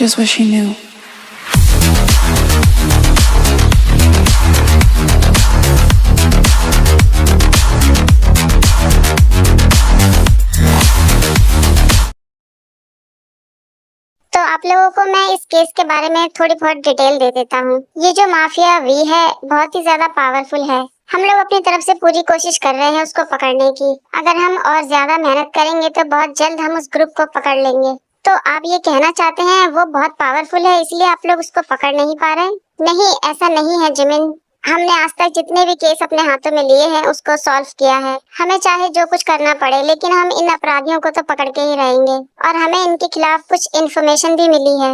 Just what she knew. तो आप लोगों को मैं इस केस के बारे में थोड़ी बहुत डिटेल दे देता हूँ। ये जो माफिया वी है बहुत ही ज्यादा पावरफुल है। हम लोग अपनी तरफ से पूरी कोशिश कर रहे हैं उसको पकड़ने की। अगर हम और ज्यादा मेहनत करेंगे तो बहुत जल्द हम उस ग्रुप को पकड़ लेंगे। तो आप ये कहना चाहते हैं वो बहुत पावरफुल है इसलिए आप लोग उसको पकड़ नहीं पा रहे? नहीं, ऐसा नहीं है जिमिन। हमने आज तक जितने भी केस अपने हाथों में लिए हैं उसको सॉल्व किया है। हमें चाहे जो कुछ करना पड़े लेकिन हम इन अपराधियों को तो पकड़ के ही रहेंगे और हमें इनके खिलाफ कुछ इन्फॉर्मेशन भी मिली है।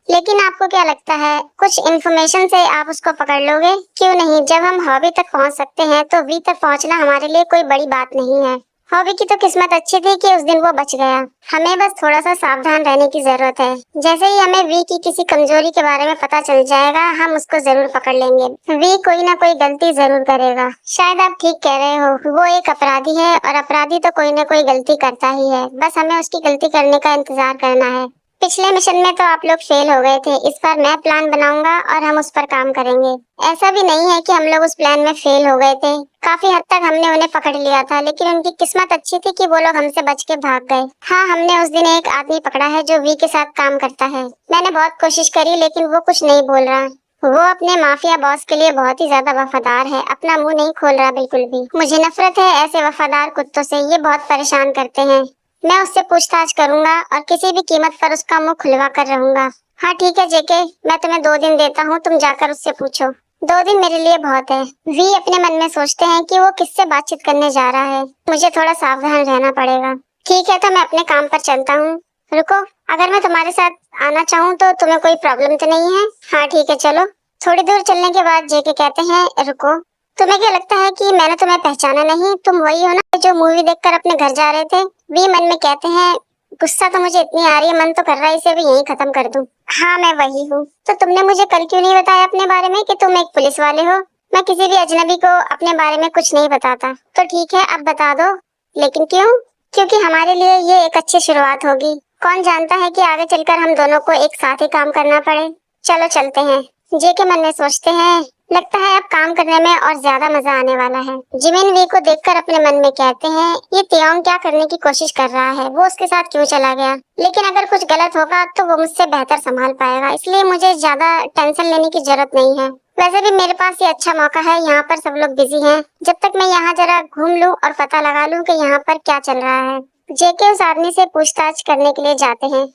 लेकिन आपको क्या लगता है कुछ इन्फॉर्मेशन से आप उसको पकड़ लोगे? क्यों नहीं, जब हम हॉबी तक पहुंच सकते हैं तो वी तक पहुंचना हमारे लिए कोई बड़ी बात नहीं है। हॉबी की तो किस्मत अच्छी थी कि उस दिन वो बच गया। हमें बस थोड़ा सा सावधान रहने की जरूरत है। जैसे ही हमें वी की किसी कमजोरी के बारे में पता चल जाएगा हम उसको जरूर पकड़ लेंगे। वी कोई ना कोई गलती जरूर करेगा। शायद आप ठीक कह रहे हो, वो एक अपराधी है और अपराधी तो कोई ना कोई गलती करता ही है। बस हमें उसकी गलती करने का इंतजार करना है। पिछले मिशन में तो आप लोग फेल हो गए थे, इस बार मैं प्लान बनाऊंगा और हम उस पर काम करेंगे। ऐसा भी नहीं है कि हम लोग उस प्लान में फेल हो गए थे। काफी हद तक हमने उन्हें पकड़ लिया था लेकिन उनकी किस्मत अच्छी थी कि वो लोग हमसे बच के भाग गए। हाँ, हमने उस दिन एक आदमी पकड़ा है जो वी के साथ काम करता है। मैंने बहुत कोशिश करी लेकिन वो कुछ नहीं बोल रहा। वो अपने माफिया बॉस के लिए बहुत ही ज्यादा वफादार है, अपना मुंह नहीं खोल रहा बिल्कुल भी। मुझे नफरत है ऐसे वफादार कुत्तों से, ये बहुत परेशान करते हैं। मैं उससे पूछताछ करूंगा और किसी भी कीमत पर उसका मुंह खुलवा कर रहूंगा। हाँ ठीक है जेके, मैं तुम्हें 2 दिन देता हूँ, तुम जाकर उससे पूछो। 2 दिन मेरे लिए बहुत है। वी अपने मन में सोचते हैं कि वो किससे बातचीत करने जा रहा है। मुझे थोड़ा सावधान रहना पड़ेगा। ठीक है, तो मैं अपने काम पर चलता हूँ। रुको, अगर मैं तुम्हारे साथ आना चाहूँ तो तुम्हें कोई प्रॉब्लम तो नहीं है? हाँ ठीक है, चलो। थोड़ी दूर चलने के बाद जेके कहते हैं रुको, तुम्हें क्या लगता है कि मैंने तुम्हें पहचाना नहीं? तुम वही हो ना जो मूवी देखकर अपने घर जा रहे थे? वी मन में कहते हैं गुस्सा तो मुझे इतनी आ रही है, मन तो कर रहा है इसे भी यहीं खत्म कर दूं। हाँ मैं वही हूँ। तो तुमने मुझे कल क्यों नहीं बताया अपने बारे में कि तुम एक पुलिस वाले हो? मैं किसी भी अजनबी को अपने बारे में कुछ नहीं बताता। तो ठीक है, अब बता दो। लेकिन क्यों? क्योंकि हमारे लिए ये एक अच्छी शुरुआत होगी। कौन जानता है कि आगे चलकर हम दोनों को एक साथ ही काम करना पड़े। चलो चलते हैं। जेके मन में सोचते हैं लगता है अब काम करने में और ज्यादा मजा आने वाला है। जिमिन वी को देखकर अपने मन में कहते हैं ये तियोंग क्या करने की कोशिश कर रहा है, वो उसके साथ क्यों चला गया? लेकिन अगर कुछ गलत होगा तो वो मुझसे बेहतर संभाल पाएगा, इसलिए मुझे ज्यादा टेंशन लेने की जरूरत नहीं है। वैसे भी मेरे पास ये अच्छा मौका है, यहाँ पर सब लोग बिजी हैं। जब तक मैं यहाँ जरा घूम लूँ और पता लगा लूँ कि यहाँ पर क्या चल रहा है। जेके उस आदमी से पूछताछ करने के लिए जाते हैं।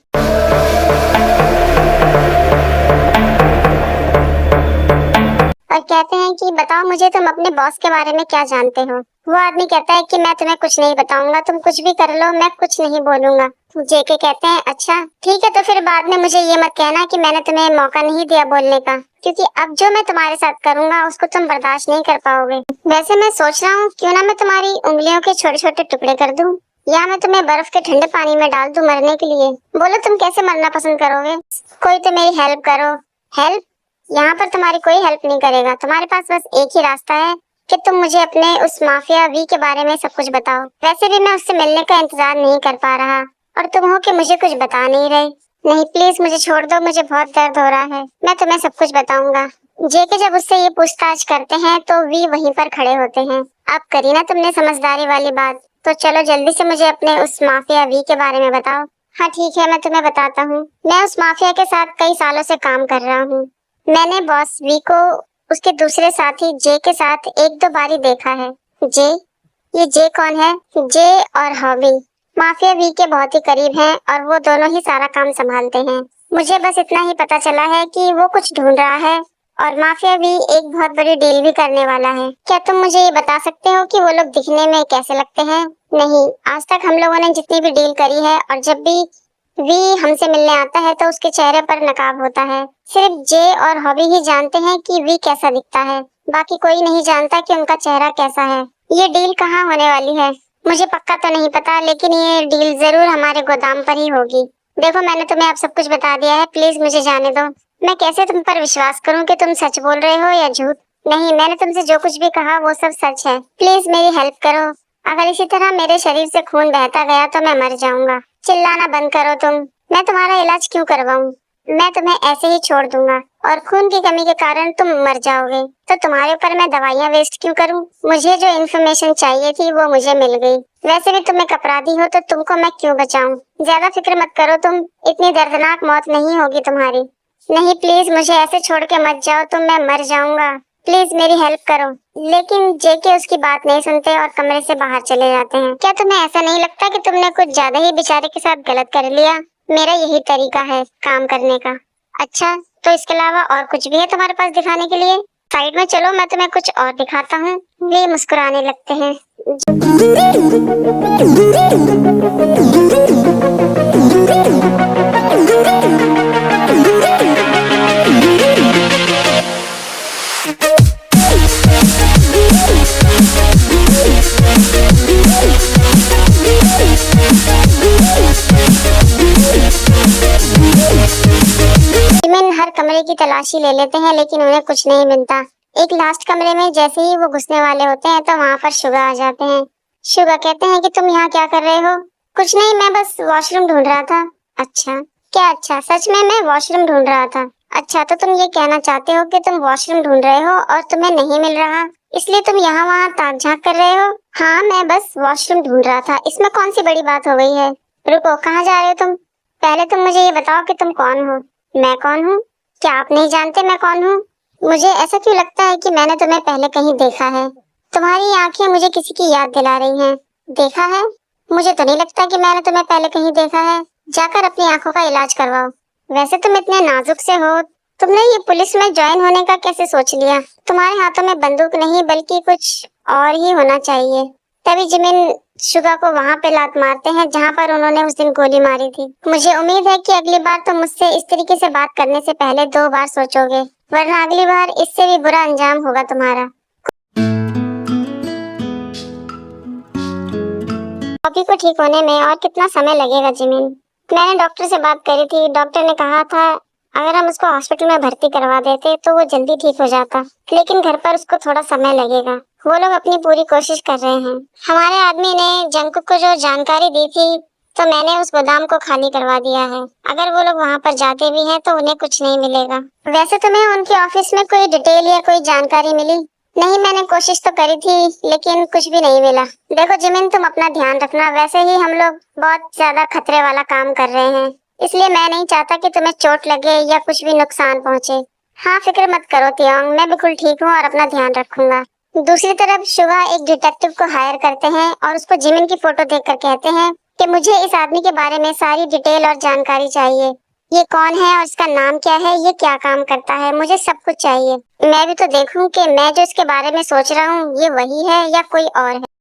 और कहते हैं कि बताओ मुझे तुम अपने बॉस के बारे में क्या जानते हो? वो आदमी कहता है कि मैं तुम्हें कुछ नहीं बताऊंगा, तुम कुछ भी कर लो, मैं कुछ नहीं बोलूंगा। जेके कहते हैं अच्छा ठीक है, तो फिर बाद में मुझे ये मत कहना कि मैंने तुम्हें मौका नहीं दिया बोलने का, क्योंकि अब जो मैं तुम्हारे साथ करूंगा उसको तुम बर्दाश्त नहीं कर पाओगे। वैसे मैं सोच रहा हूँ क्यों ना मैं तुम्हारी उंगलियों के छोटे छोटे टुकड़े कर दूं, या मैं तुम्हें बर्फ के ठंडे पानी में डाल दूं मरने के लिए। बोलो तुम कैसे मरना पसंद करोगे? कोई तो मेरी हेल्प करो। हेल्प? यहाँ पर तुम्हारी कोई हेल्प नहीं करेगा। तुम्हारे पास बस एक ही रास्ता है कि तुम मुझे अपने उस माफिया वी के बारे में सब कुछ बताओ। वैसे भी मैं उससे मिलने का इंतजार नहीं कर पा रहा और तुम हो कि मुझे कुछ बता नहीं रहे। नहीं प्लीज मुझे छोड़ दो, मुझे बहुत दर्द हो रहा है, मैं तुम्हें सब कुछ बताऊंगा। जेके जब उससे ये पूछताछ करते हैं तो वी वहीं पर खड़े होते हैं। अब करी ना तुमने समझदारी वाली बात, तो चलो जल्दी से मुझे अपने उस माफिया वी के बारे में बताओ। हाँ ठीक है, मैं तुम्हें बताता हूँ। मैं उस माफिया के साथ कई सालों से काम कर रहा हूँ। मैंने बॉस वी को उसके दूसरे साथी जे के साथ 1-2 बारी देखा है। जे? ये जे कौन है? जे और हॉबी माफिया वी के बहुत ही करीब हैं और वो दोनों ही सारा काम संभालते हैं। मुझे बस इतना ही पता चला है कि वो कुछ ढूंढ रहा है और माफिया वी एक बहुत बड़ी डील भी करने वाला है। क्या तुम मुझे ये बता सकते हो कि वो लोग दिखने में कैसे लगते हैं? नहीं, आज तक हम लोगों ने जितनी भी डील करी है और जब भी वी हमसे मिलने आता है तो उसके चेहरे पर नकाब होता है। सिर्फ जे और हॉबी ही जानते हैं कि वी कैसा दिखता है, बाकी कोई नहीं जानता कि उनका चेहरा कैसा है। ये डील कहाँ होने वाली है मुझे पक्का तो नहीं पता, लेकिन ये डील जरूर हमारे गोदाम पर ही होगी। देखो मैंने तुम्हें अब सब कुछ बता दिया है, प्लीज मुझे जाने दो। मैं कैसे तुम पर विश्वास करूं कि तुम सच बोल रहे हो या झूठ? नहीं, मैंने तुमसे जो कुछ भी कहा वो सब सच है। प्लीज मेरी हेल्प करो, अगर इसी तरह मेरे शरीर से खून बहता गया तो मैं मर जाऊंगा। चिल्लाना बंद करो तुम, मैं तुम्हारा इलाज क्यों करवाऊं? मैं तुम्हें ऐसे ही छोड़ दूंगा और खून की कमी के कारण तुम मर जाओगे, तो तुम्हारे ऊपर मैं दवाइयाँ वेस्ट क्यों करूं? मुझे जो इन्फॉर्मेशन चाहिए थी वो मुझे मिल गई। वैसे भी तुम एक अपराधी हो तो तुमको मैं क्यों बचाऊं? ज्यादा फिक्र मत करो तुम, इतनी दर्दनाक मौत नहीं होगी तुम्हारी। नहीं प्लीज मुझे ऐसे छोड़ के मत जाओ तुम, मैं मर जाऊंगा। प्लीज मेरी हेल्प करो। लेकिन जेके उसकी बात नहीं सुनते और कमरे से बाहर चले जाते हैं। क्या तुम्हें ऐसा नहीं लगता कि तुमने कुछ ज्यादा ही बेचारे के साथ गलत कर लिया? मेरा यही तरीका है काम करने का। अच्छा, तो इसके अलावा और कुछ भी है तुम्हारे पास दिखाने के लिए? साइड में चलो, मैं तुम्हें कुछ और दिखाता हूँ। वे मुस्कुराने लगते हैं। जिमिन हर कमरे की तलाशी ले लेते हैं लेकिन उन्हें कुछ नहीं मिलता। एक लास्ट कमरे में जैसे ही वो घुसने वाले होते हैं तो वहाँ पर शुगा आ जाते हैं। शुगा कहते हैं कि तुम यहाँ क्या कर रहे हो? कुछ नहीं, मैं बस वॉशरूम ढूंढ रहा था। अच्छा, क्या अच्छा? सच में मैं वॉशरूम ढूंढ रहा था। अच्छा, तो तुम ये कहना चाहते हो कि तुम वॉशरूम ढूंढ रहे हो और तुम्हें नहीं मिल रहा, इसलिए तुम यहाँ वहाँ ताक झांक कर रहे हो? हाँ, मैं बस वॉशरूम ढूंढ रहा था, इसमें कौन सी बड़ी बात हो गई है? रुको, कहाँ जा रहे हो तुम? पहले तुम मुझे ये बताओ कि तुम कौन हो? मैं कौन हूँ? क्या आप नहीं जानते मैं कौन हूँ? मुझे ऐसा क्यों लगता है कि मैंने तुम्हें पहले कहीं देखा है। तुम्हारी आंखें मुझे किसी की याद दिला रही हैं। देखा है? मुझे तो नहीं लगता कि मैंने तुम्हें पहले कहीं देखा है। जाकर अपनी आंखों का इलाज करवाओ। वैसे तुम इतने नाजुक से हो, तुमने ये पुलिस में ज्वाइन होने का कैसे सोच लिया? तुम्हारे हाथों में बंदूक नहीं बल्कि कुछ और ही होना चाहिए। तभी जिमिन शुगा को वहाँ पे लात मारते हैं जहाँ पर उन्होंने उस दिन गोली मारी थी। मुझे उम्मीद है कि अगली बार तुम मुझसे इस तरीके से बात करने से पहले 2 बार सोचोगे, वरना अगली बार इससे भी बुरा अंजाम होगा तुम्हारा। कॉपी को ठीक होने में और कितना समय लगेगा जिमिन? मैंने डॉक्टर से बात करी थी, डॉक्टर ने कहा था अगर हम उसको हॉस्पिटल में भर्ती करवा देते तो वो जल्दी ठीक हो जाता, लेकिन घर पर उसको थोड़ा समय लगेगा। वो लोग अपनी पूरी कोशिश कर रहे हैं। हमारे आदमी ने जंकुक को जो जानकारी दी थी तो मैंने उस गोदाम को खाली करवा दिया है। अगर वो लोग वहाँ पर जाते भी हैं तो उन्हें कुछ नहीं मिलेगा। वैसे तुम्हें उनके ऑफिस में कोई डिटेल या कोई जानकारी मिली? नहीं, मैंने कोशिश तो करी थी लेकिन कुछ भी नहीं मिला। देखो जिमिन, तुम अपना ध्यान रखना। वैसे ही हम लोग बहुत ज्यादा खतरे वाला काम कर रहे हैं, इसलिए मैं नहीं चाहता कि तुम्हें चोट लगे या कुछ भी नुकसान पहुंचे। हाँ, फिक्र मत करो तियोंग, मैं बिल्कुल ठीक हूँ और अपना ध्यान रखूंगा। दूसरी तरफ शुगा एक डिटेक्टिव को हायर करते हैं और उसको जिमिन की फोटो देखकर कहते हैं कि मुझे इस आदमी के बारे में सारी डिटेल और जानकारी चाहिए। ये कौन है और इसका नाम क्या है, ये क्या काम करता है, मुझे सब कुछ चाहिए। मैं भी तो देखूं कि मैं जो इसके बारे में सोच रहा हूँ ये वही है या कोई और है।